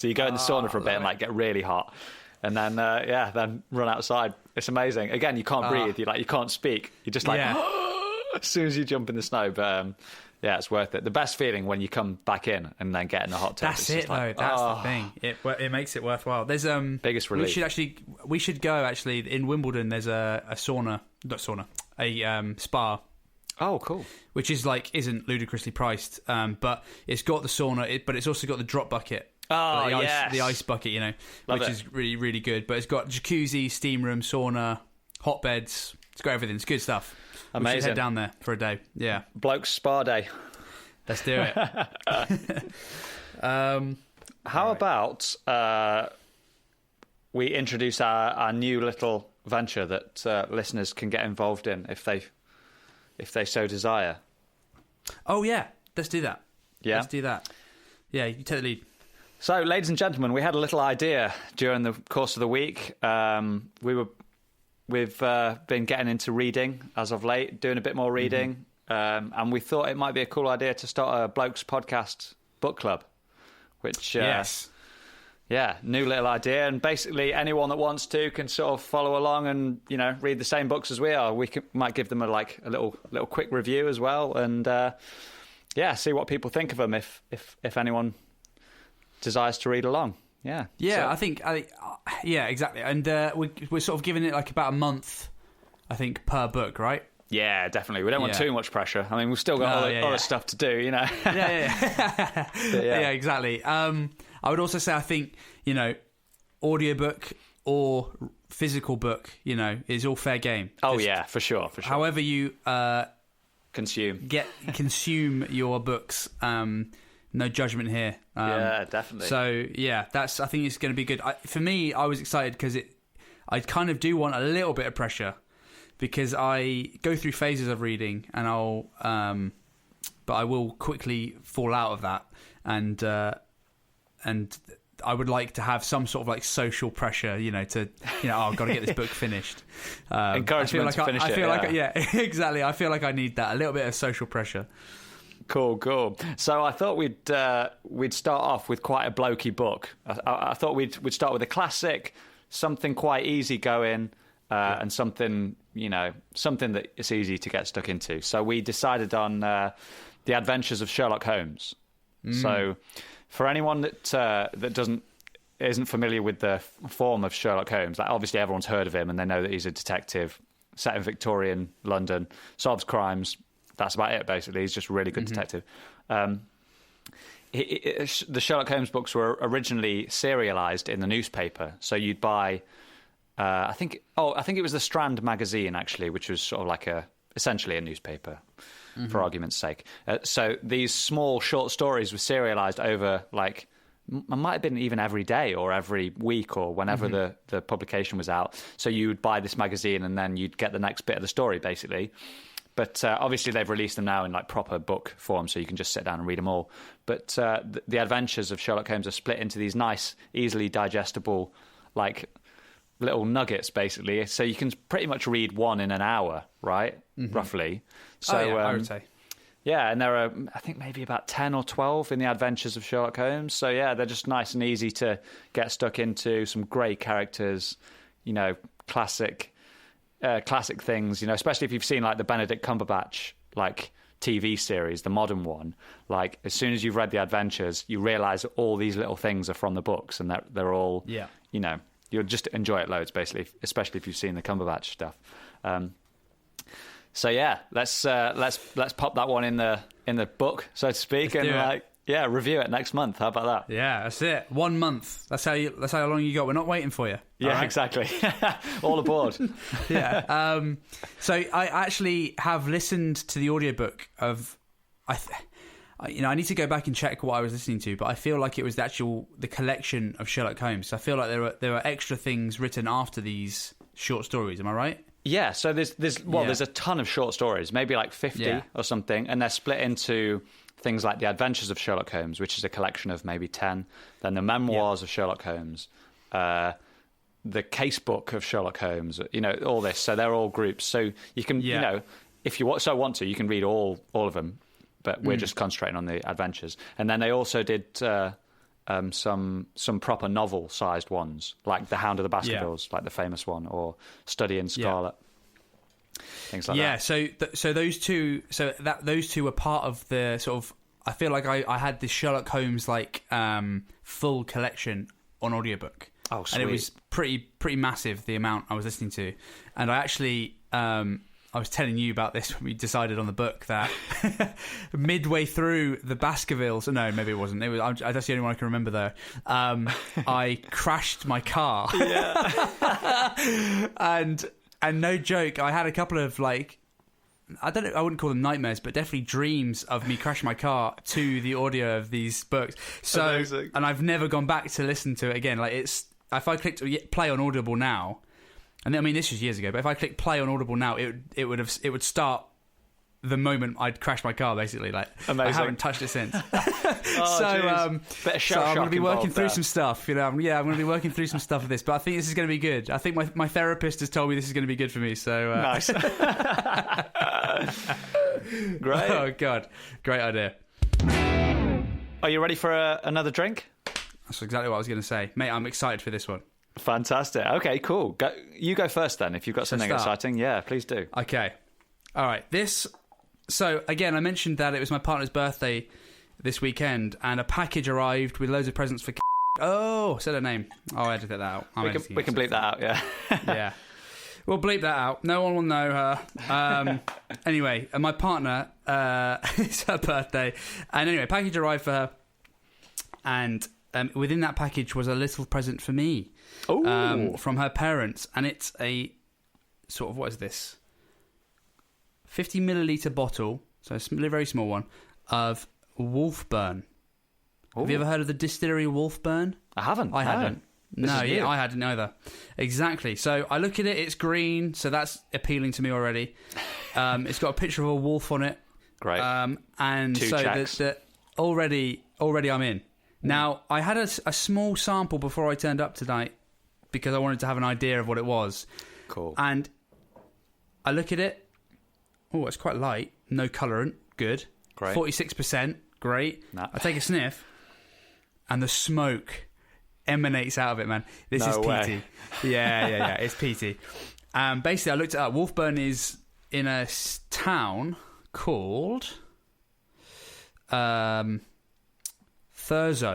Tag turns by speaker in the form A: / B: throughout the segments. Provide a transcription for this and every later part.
A: So you go in the sauna for a bit and like get really hot, and then then run outside. It's amazing. Again, you can't breathe. You can't speak. You're just like as soon as you jump in the snow. But yeah, it's worth it. The best feeling when you come back in and then get in the hot tub.
B: That's it, though. That's the thing. It makes it worthwhile. There's
A: biggest relief.
B: We should go actually in Wimbledon. There's a spa.
A: Oh, cool.
B: Which is isn't ludicrously priced, but it's got the sauna, but it's also got the drop bucket.
A: Oh,
B: the ice bucket, which is really, really good. But it's got jacuzzi, steam room, sauna, hot beds. It's got everything. It's good stuff.
A: Amazing.
B: We should head down there for a day. Yeah.
A: Bloke's spa day.
B: Let's do it.
A: How about we introduce our new little venture that listeners can get involved in if they so desire?
B: Oh, yeah. Let's do that.
A: Yeah?
B: Let's do that. Yeah, you take the lead.
A: So, ladies and gentlemen, we had a little idea during the course of the week. We've been getting into reading as of late, doing a bit more reading, and we thought it might be a cool idea to start a Blokes Podcast book club, which new little idea. And basically, anyone that wants to can sort of follow along and read the same books as we are. We might give them a little quick review as well, and see what people think of them if anyone desires to read along. Yeah.
B: I think exactly. And we're sort of giving it about a month, I think, per book, right?
A: Yeah, definitely. We don't want too much pressure. I mean, we've still got other stuff to do,
B: Yeah, exactly. I would also say, I think, audiobook or physical book, is all fair game.
A: Oh, yeah, for sure.
B: However you
A: consume
B: your books, no judgment here.
A: Yeah, definitely.
B: So, I think it's going to be good. For me, I was excited because I kind of do want a little bit of pressure because I go through phases of reading and but I will quickly fall out of that. And I would like to have some sort of social pressure, I've got to get this book finished.
A: Encouragement to finish it.
B: Exactly. I feel like I need that, a little bit of social pressure.
A: Cool. So I thought we'd start off with quite a blokey book. I thought we'd start with a classic, something quite easy going, and something that it's easy to get stuck into. So we decided on The Adventures of Sherlock Holmes. So for anyone that isn't familiar with the form of Sherlock Holmes, obviously everyone's heard of him and they know that he's a detective set in Victorian London, solves crimes. That's about it, basically. He's just a really good detective. The Sherlock Holmes books were originally serialized in the newspaper. So you'd buy, I think it was the Strand magazine, actually, which was sort of essentially a newspaper, for argument's sake. So these small short stories were serialized over, it might have been even every day or every week or whenever the publication was out. So you would buy this magazine and then you'd get the next bit of the story, basically. But obviously they've released them now in proper book form, so you can just sit down and read them all. But the Adventures of Sherlock Holmes are split into these nice, easily digestible, little nuggets, basically. So you can pretty much read one in an hour, right? Roughly. So
B: I would say.
A: Yeah, and there are, I think, maybe about 10 or 12 in the Adventures of Sherlock Holmes. So yeah, they're just nice and easy to get stuck into. Some great characters, classic things, especially if you've seen the Benedict Cumberbatch TV series, the modern one. As soon as you've read the Adventures, you realise that all these little things are from the books, and they're all, you'll just enjoy it loads, basically, especially if you've seen the Cumberbatch stuff. So yeah, let's pop that one in the book, so to speak, review it next month. How about that?
B: Yeah, that's it. 1 month. That's how long you got. We're not waiting for you.
A: Yeah, right? Exactly. All aboard.
B: Yeah. So I actually have listened to the audiobook of. I need to go back and check what I was listening to, but I feel like it was the collection of Sherlock Holmes. So I feel like there were extra things written after these short stories. Am I right?
A: Yeah. So there's a ton of short stories, maybe 50 or something, and they're split into things like The Adventures of Sherlock Holmes, which is a collection of maybe 10. Then the Memoirs of Sherlock Holmes, the Casebook of Sherlock Holmes. All this. So they're all groups. So you can, if you want to, you can read all of them. But we're just concentrating on the Adventures. And then they also did some proper novel-sized ones, like The Hound of the Baskervilles, like the famous one, or Study in Scarlet, things like that.
B: Yeah, so those two, those two were part of the sort of. I feel like I had this Sherlock Holmes like full collection on audiobook.
A: Oh, sweet.
B: And it was pretty massive, the amount I was listening to. And I actually, I was telling you about this when we decided on the book that midway through the Baskervilles, no, maybe it wasn't. That's the only one I can remember though. I crashed my car. Yeah. and no joke, I had a couple of like, I don't know, I wouldn't call them nightmares, but definitely dreams of me crashing my car to the audio of these books. So, amazing. And I've never gone back to listen to it again. Like if I clicked play on Audible now, and I mean this was years ago, but if I click play on Audible now, it would start the moment I'd crashed my car. Basically, like amazing. I haven't touched it since. So I'm going to be working through some stuff. You know, I'm going to be working through some stuff with this, but I think this is going to be good. I think my therapist has told me this is going to be good for me. So
A: nice. Great.
B: Oh God, great idea.
A: Are you ready for another drink?
B: That's exactly what I was going to say, mate. I'm excited for this one.
A: Fantastic. Okay, cool. You go first then. If you've got something exciting, yeah, please do.
B: Okay. All right. So again, I mentioned that it was my partner's birthday this weekend, and a package arrived with loads of presents for. Oh, said her name. I'll edit that out.
A: We can bleep that out. Yeah.
B: Yeah. We'll bleep that out. No one will know her. Anyway, and my partner, it's her birthday, and anyway, package arrived for her, and within that package was a little present for me from her parents, and it's a sort of, what is this? 50 milliliter bottle, so a very small one, of Wolfburn. Ooh. Have you ever heard of the distillery Wolfburn?
A: I haven't.
B: I hadn't. No, yeah, I hadn't either. Exactly. So I look at it, it's green, so that's appealing to me already. It's got a picture of a wolf on it.
A: Great.
B: And two so that already I'm in. Now, I had a small sample before I turned up tonight because I wanted to have an idea of what it was.
A: Cool.
B: And I look at it. Oh, it's quite light. No colourant. Good.
A: Great.
B: 46%. Great. Nah. I take a sniff, and the smoke emanates out of it, man. This is peaty. Yeah. It's peaty. Basically, I looked it up. Wolfburn is in a town called Thurso,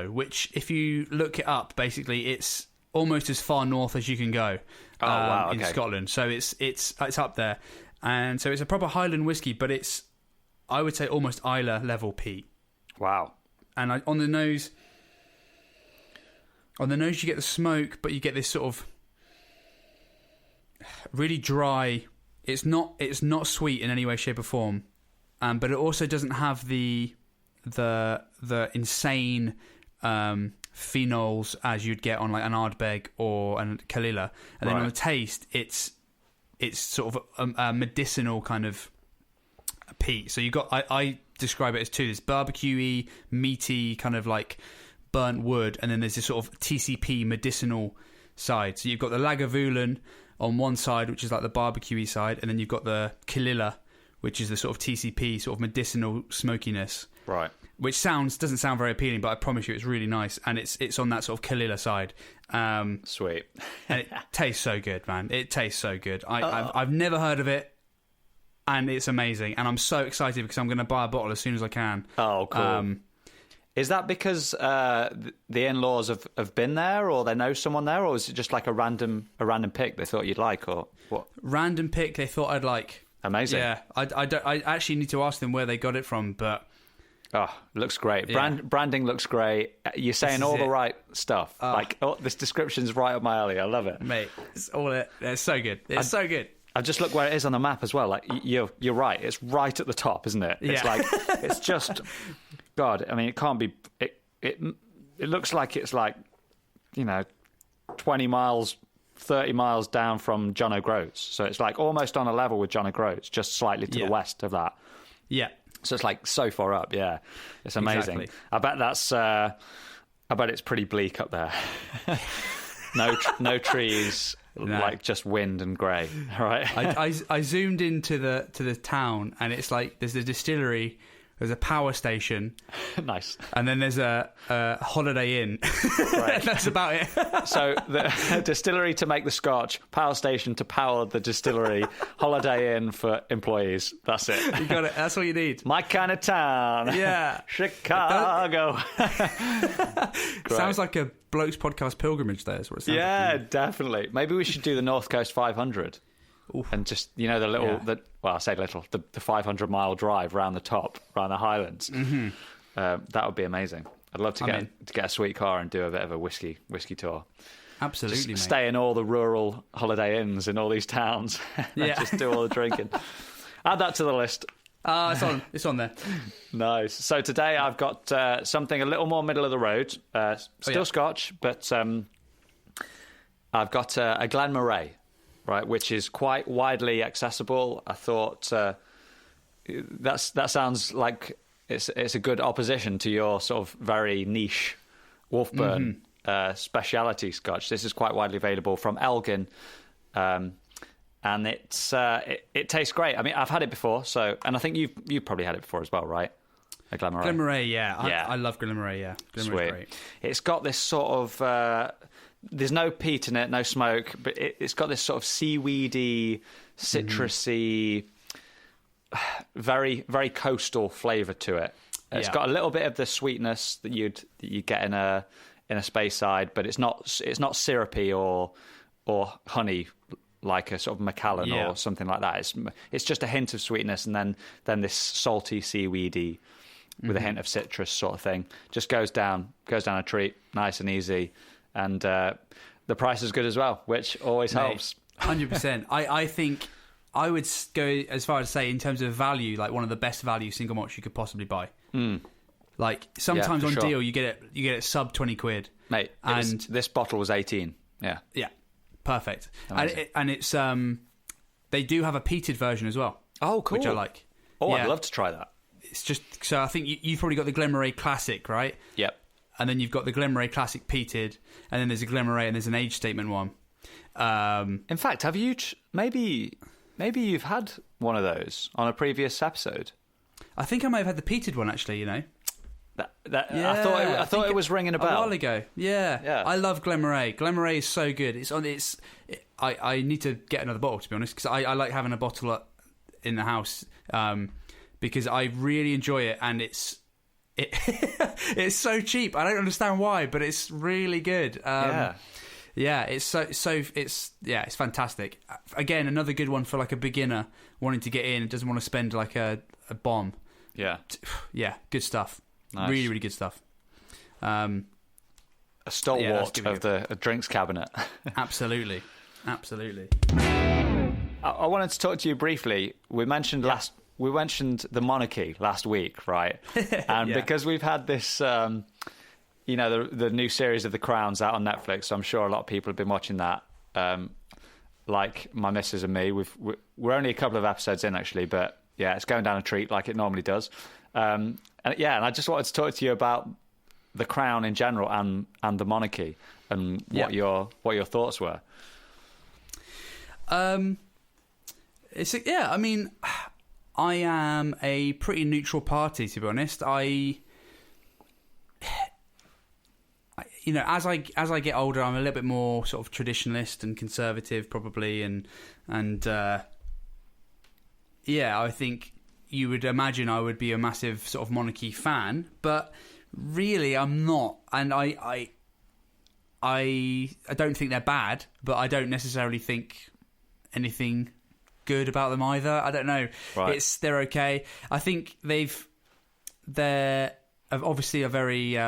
B: which, if you look it up, basically it's almost as far north as you can go.
A: Wow, okay.
B: In Scotland. So it's up there. And so it's a proper Highland whiskey, but it's, I would say, almost Islay level peat.
A: Wow.
B: And on the nose, you get the smoke, but you get this sort of really dry. It's not sweet in any way, shape, or form, but it also doesn't have the insane phenols as you'd get on like an Ardbeg or a Kalila. And then on the taste, it's sort of a medicinal kind of peat. So you got, I describe it as two. There's barbecue-y, meaty, kind of like burnt wood, and then there's this sort of TCP medicinal side. So you've got the Lagavulin on one side, which is like the barbecue-y side, and then you've got the Kalila, which is the sort of TCP, sort of medicinal smokiness.
A: Right.
B: Which doesn't sound very appealing, but I promise you it's really nice, and it's on that sort of Kalila side.
A: Sweet.
B: And it tastes so good, man. It tastes so good. I've never heard of it, and it's amazing. And I'm so excited because I'm going to buy a bottle as soon as I can.
A: Oh, cool. Is that because the in-laws have been there, or they know someone there, or is it just like a random pick they thought you'd like, or what? Random
B: pick they thought I'd like.
A: Amazing.
B: Yeah, I actually need to ask them where they got it from, but...
A: Oh, looks great. Yeah. Branding looks great. You're saying all the right stuff. This description's right up my alley. I love it.
B: Mate, it's so good. It's so good.
A: I just look where it is on the map as well. Like, you're right. It's right at the top, isn't it? It's like, it's just... God, I mean, it can't be... It looks like it's like, 20 miles, 30 miles down from John O'Groats. So it's like almost on a level with John O'Groats, just slightly to the west of that.
B: Yeah.
A: So it's like so far up, yeah. It's amazing.
B: Exactly.
A: I bet it's pretty bleak up there. No trees, like just wind and grey. Right.
B: I zoomed into the town, and it's like there's a distillery there's a power station,
A: Nice.
B: and then there's a Holiday Inn.
A: Right.
B: That's about it.
A: So the distillery to make the scotch, power station to power the distillery, Holiday Inn for employees. That's it.
B: You got it. That's all you need.
A: My kind of town.
B: Yeah.
A: Chicago.
B: Sounds like a bloke's podcast pilgrimage there. Is what it sounds like.
A: Definitely. Maybe we should do the North Coast 500.
B: Oof.
A: And just, the little, I say little, the 500-mile drive around the top, around the Highlands. Mm-hmm. That would be amazing. I'd love to get a sweet car and do a bit of a whiskey tour.
B: Absolutely,
A: just
B: mate.
A: Stay in all the rural Holiday Inns in all these towns. And just do all the drinking. Add that to the list.
B: It's on there.
A: Nice. So today I've got something a little more middle of the road. Still Scotch, but I've got a Glen Moray. Right, which is quite widely accessible. I thought that sounds like it's a good opposition to your sort of very niche Wolfburn speciality Scotch. This is quite widely available from Elgin, and it tastes great. I mean, I've had it before, and I think you've probably had it before as well, right? A Glen Moray.
B: Glen Moray, yeah. I love Glen Moray, yeah. Glen Moray's great.
A: It's got this sort of. There's no peat in it, no smoke, but it's got this sort of seaweedy, citrusy, very, very coastal flavour to it. It's got a little bit of the sweetness that you get in a Speyside, but it's not syrupy or honey like a sort of Macallan or something like that. It's just a hint of sweetness, and then this salty, seaweedy with a hint of citrus sort of thing. Just goes down a treat, nice and easy. And the price is good as well, which always helps.
B: 100%. I think I would go as far as to say, in terms of value, like one of the best value single malts you could possibly buy. Like sometimes on deal, you get it sub 20 quid,
A: mate. This bottle was 18. Yeah,
B: perfect. And it's they do have a peated version as well.
A: Oh, cool.
B: Which I like.
A: Oh, I'd love to try that.
B: It's just so I think you've probably got the Glen Moray Classic, right?
A: Yep.
B: And then you've got the Glen Moray Classic peated, and then there's a Glen Moray and there's an age statement one.
A: In fact, have you maybe you've had one of those on a previous episode?
B: I think I may have had the peated one actually.
A: I thought it was ringing a bell
B: a while ago. Yeah. I love Glen Moray. Glen Moray is so good. I need to get another bottle, to be honest, because I like having a bottle in the house because I really enjoy it, and it's so cheap. I don't understand why, but it's really good. It's fantastic. Again, another good one for like a beginner wanting to get in and doesn't want to spend like a bomb. Yeah, good stuff. Nice. Really, really good stuff. A
A: stalwart of the drinks cabinet.
B: Absolutely.
A: I wanted to talk to you briefly. We mentioned the Monarchy last week, right? And because we've had this, the new series of The Crown's out on Netflix, so I'm sure a lot of people have been watching that. Like my missus and me, we're only a couple of episodes in actually, but yeah, it's going down a treat like it normally does. And I just wanted to talk to you about The Crown in general and the Monarchy and what your thoughts were. I
B: mean, I am a pretty neutral party, to be honest. As I get older, I'm a little bit more sort of traditionalist and conservative, probably, and I think you would imagine I would be a massive sort of monarchy fan, but really I'm not, and I don't think they're bad, but I don't necessarily think anything good about them either. I don't know. Right. They're okay. I think they're obviously a very.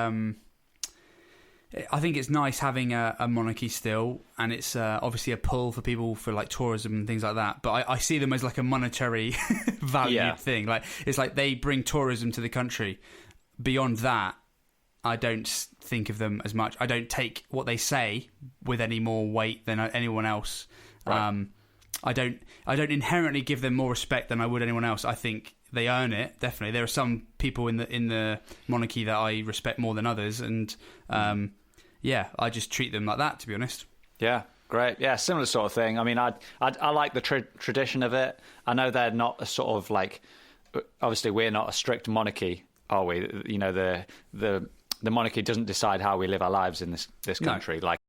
B: I think it's nice having a monarchy still, and it's obviously a pull for people for like tourism and things like that. But I see them as like a monetary valued thing. Like it's like they bring tourism to the country. Beyond that, I don't think of them as much. I don't take what they say with any more weight than anyone else. Right. I don't inherently give them more respect than I would anyone else. I think they earn it, definitely. There are some people in the monarchy that I respect more than others, and I just treat them like that, to be honest. Yeah,
A: great. Yeah, similar sort of thing. I mean, I like the tradition of it. I know they're not a sort of like obviously we're not a strict monarchy, are we? You know, the monarchy doesn't decide how we live our lives in this country.
B: No.
A: Like